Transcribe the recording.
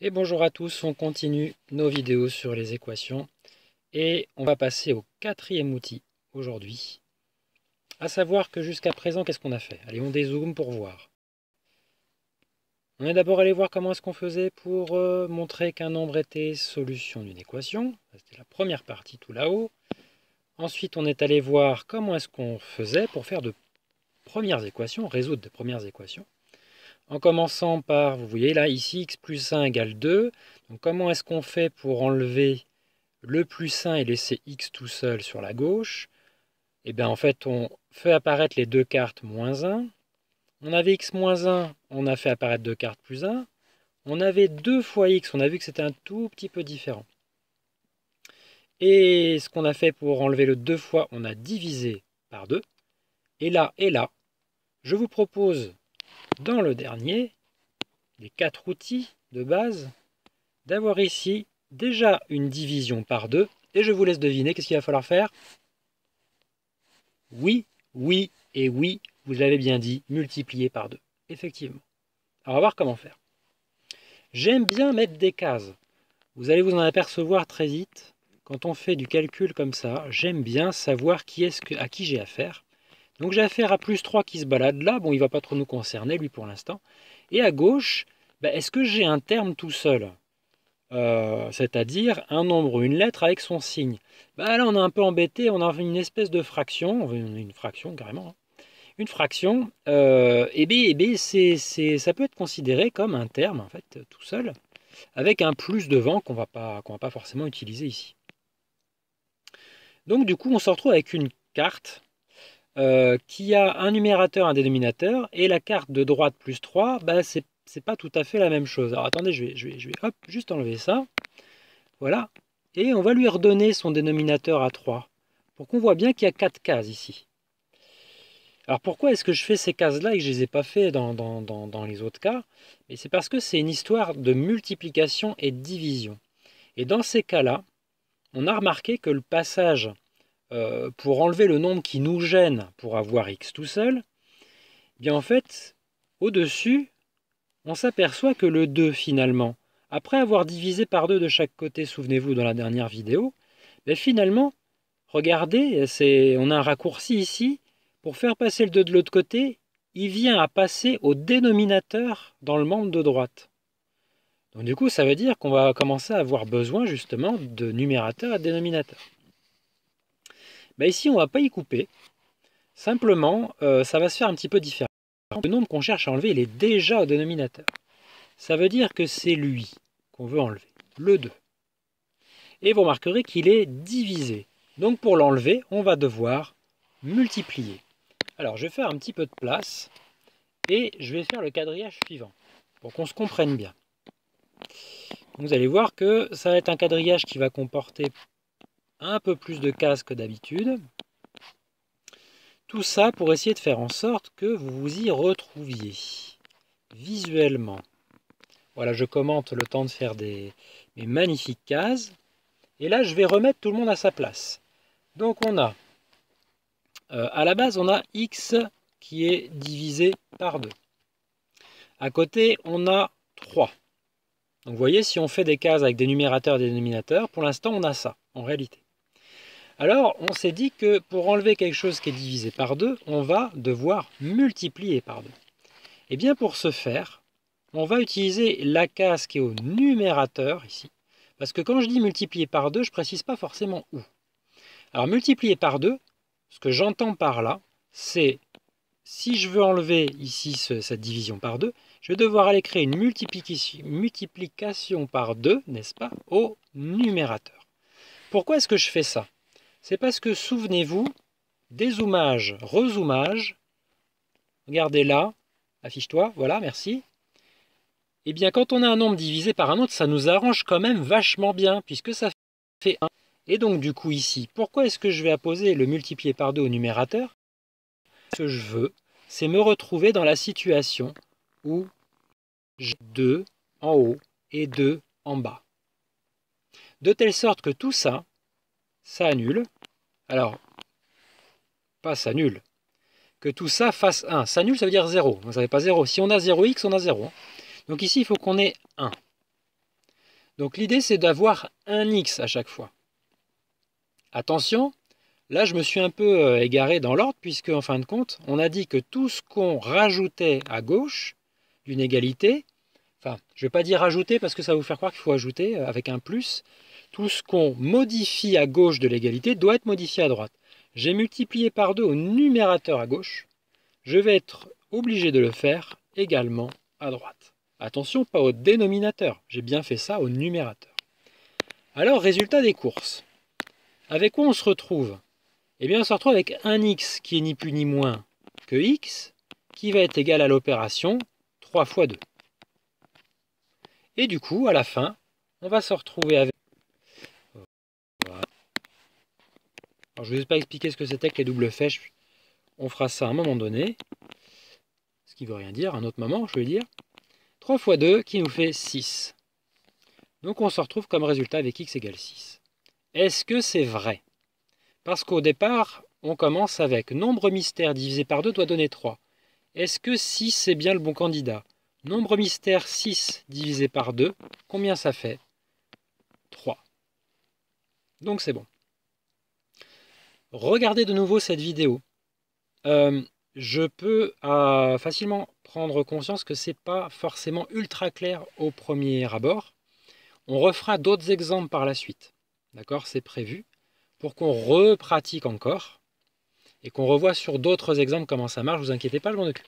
Et bonjour à tous, on continue nos vidéos sur les équations et on va passer au quatrième outil aujourd'hui. À savoir que jusqu'à présent, qu'est-ce qu'on a fait? Allez, on dézoome pour voir. On est d'abord allé voir comment est-ce qu'on faisait pour montrer qu'un nombre était solution d'une équation. C'était la première partie tout là-haut. Ensuite, on est allé voir comment est-ce qu'on faisait pour faire de premières équations, résoudre de premières équations. En commençant par, vous voyez là, ici, x plus 1 égale 2. Donc comment est-ce qu'on fait pour enlever le plus 1 et laisser x tout seul sur la gauche? Et bien en fait, on fait apparaître les deux cartes moins 1. On avait x moins 1, on a fait apparaître deux cartes plus 1. On avait 2 fois x, on a vu que c'était un tout petit peu différent. Et ce qu'on a fait pour enlever le 2 fois, on a divisé par 2. Et là, je vous propose, dans le dernier, les 4 outils de base, d'avoir ici déjà une division par 2. Et je vous laisse deviner qu'est-ce qu'il va falloir faire. Oui, oui et oui, vous l'avez bien dit, multiplier par 2. Effectivement. Alors on va voir comment faire. J'aime bien mettre des cases. Vous allez vous en apercevoir très vite. Quand on fait du calcul comme ça, j'aime bien savoir à qui j'ai affaire. Donc j'ai affaire à plus 3 qui se balade là. Bon, il ne va pas trop nous concerner, lui, pour l'instant. Et à gauche, est-ce que j'ai un terme tout seul? C'est-à-dire un nombre ou une lettre avec son signe. Là, on est un peu embêté. On a une espèce de fraction. Une fraction, carrément. Hein. Une fraction, ça peut être considéré comme un terme, en fait, tout seul, avec un plus devant qu'on va pas forcément utiliser ici. Donc du coup, on se retrouve avec une carte qui a un numérateur, un dénominateur, et la carte de droite plus 3, c'est pas tout à fait la même chose. Alors attendez, je vais hop, juste enlever ça. Voilà. Et on va lui redonner son dénominateur à 3, pour qu'on voit bien qu'il y a 4 cases ici. Alors pourquoi est-ce que je fais ces cases-là et que je ne les ai pas fait dans les autres cas? Et c'est parce que c'est une histoire de multiplication et de division. Et dans ces cas-là, on a remarqué que le passage pour enlever le nombre qui nous gêne pour avoir x tout seul, eh bien en fait, au-dessus, on s'aperçoit que le 2 finalement, après avoir divisé par 2 de chaque côté, souvenez-vous dans la dernière vidéo, finalement, regardez, on a un raccourci ici. Pour faire passer le 2 de l'autre côté, il vient à passer au dénominateur dans le membre de droite. Donc du coup, ça veut dire qu'on va commencer à avoir besoin justement de numérateur et de dénominateur. Ici, on ne va pas y couper. Simplement, ça va se faire un petit peu différent. Le nombre qu'on cherche à enlever, il est déjà au dénominateur. Ça veut dire que c'est lui qu'on veut enlever, le 2. Et vous remarquerez qu'il est divisé. Donc pour l'enlever, on va devoir multiplier. Alors, je vais faire un petit peu de place et je vais faire le quadrillage suivant pour qu'on se comprenne bien. Vous allez voir que ça va être un quadrillage qui va comporter un peu plus de cases que d'habitude. Tout ça pour essayer de faire en sorte que vous vous y retrouviez visuellement. Voilà, je commente le temps de faire mes magnifiques cases. Et là, je vais remettre tout le monde à sa place. Donc on a, à la base, on a x qui est divisé par 2. À côté, on a 3. Donc vous voyez, si on fait des cases avec des numérateurs et des dénominateurs, pour l'instant, on a ça, en réalité. Alors, on s'est dit que pour enlever quelque chose qui est divisé par 2, on va devoir multiplier par 2. Et bien pour ce faire, on va utiliser la case qui est au numérateur, ici. Parce que quand je dis multiplier par 2, je ne précise pas forcément où. Alors multiplier par 2, ce que j'entends par là, c'est si je veux enlever ici cette division par 2, je vais devoir aller créer une multiplication par 2, n'est-ce pas, au numérateur. Pourquoi est-ce que je fais ça? C'est parce que, souvenez-vous, dézoomage, rezoomage, regardez là, affiche-toi, voilà, merci. Eh bien, quand on a un nombre divisé par un autre, ça nous arrange quand même vachement bien, puisque ça fait 1. Et donc, du coup, ici, pourquoi est-ce que je vais apposer le multiplier par 2 au numérateur? Ce que je veux, c'est me retrouver dans la situation où j'ai 2 en haut et 2 en bas. De telle sorte que tout ça, ça annule. Alors, pas ça annule. Que tout ça fasse 1. Ça annule, ça veut dire 0. Vous n'avez pas 0. Si on a 0x, on a 0. Donc ici, il faut qu'on ait 1. Donc l'idée, c'est d'avoir un x à chaque fois. Attention, là je me suis un peu égaré dans l'ordre, puisque en fin de compte, on a dit que tout ce qu'on rajoutait à gauche d'une égalité, enfin, je ne vais pas dire ajouter parce que ça va vous faire croire qu'il faut ajouter avec un plus, tout ce qu'on modifie à gauche de l'égalité doit être modifié à droite. J'ai multiplié par 2 au numérateur à gauche, je vais être obligé de le faire également à droite. Attention, pas au dénominateur, j'ai bien fait ça au numérateur. Alors, résultat des courses. Avec quoi on se retrouve? Eh bien, on se retrouve avec un x qui est ni plus ni moins que x, qui va être égal à l'opération 3 fois 2. Et du coup, à la fin, on va se retrouver avec... Voilà. Alors, je ne vous ai pas expliqué ce que c'était que les doubles flèches. On fera ça à un moment donné. Ce qui ne veut rien dire, à un autre moment, je veux dire. 3 fois 2 qui nous fait 6. Donc on se retrouve comme résultat avec x égale 6. Est-ce que c'est vrai? Parce qu'au départ, on commence avec nombre mystère divisé par 2 doit donner 3. Est-ce que 6 c'est bien le bon candidat? Nombre mystère 6 divisé par 2, combien ça fait? 3. Donc c'est bon. Regardez de nouveau cette vidéo. Je peux facilement prendre conscience que ce n'est pas forcément ultra clair au premier abord. On refera d'autres exemples par la suite. D'accord? C'est prévu pour qu'on repratique encore et qu'on revoie sur d'autres exemples comment ça marche. Ne vous inquiétez pas, je m'en occupe.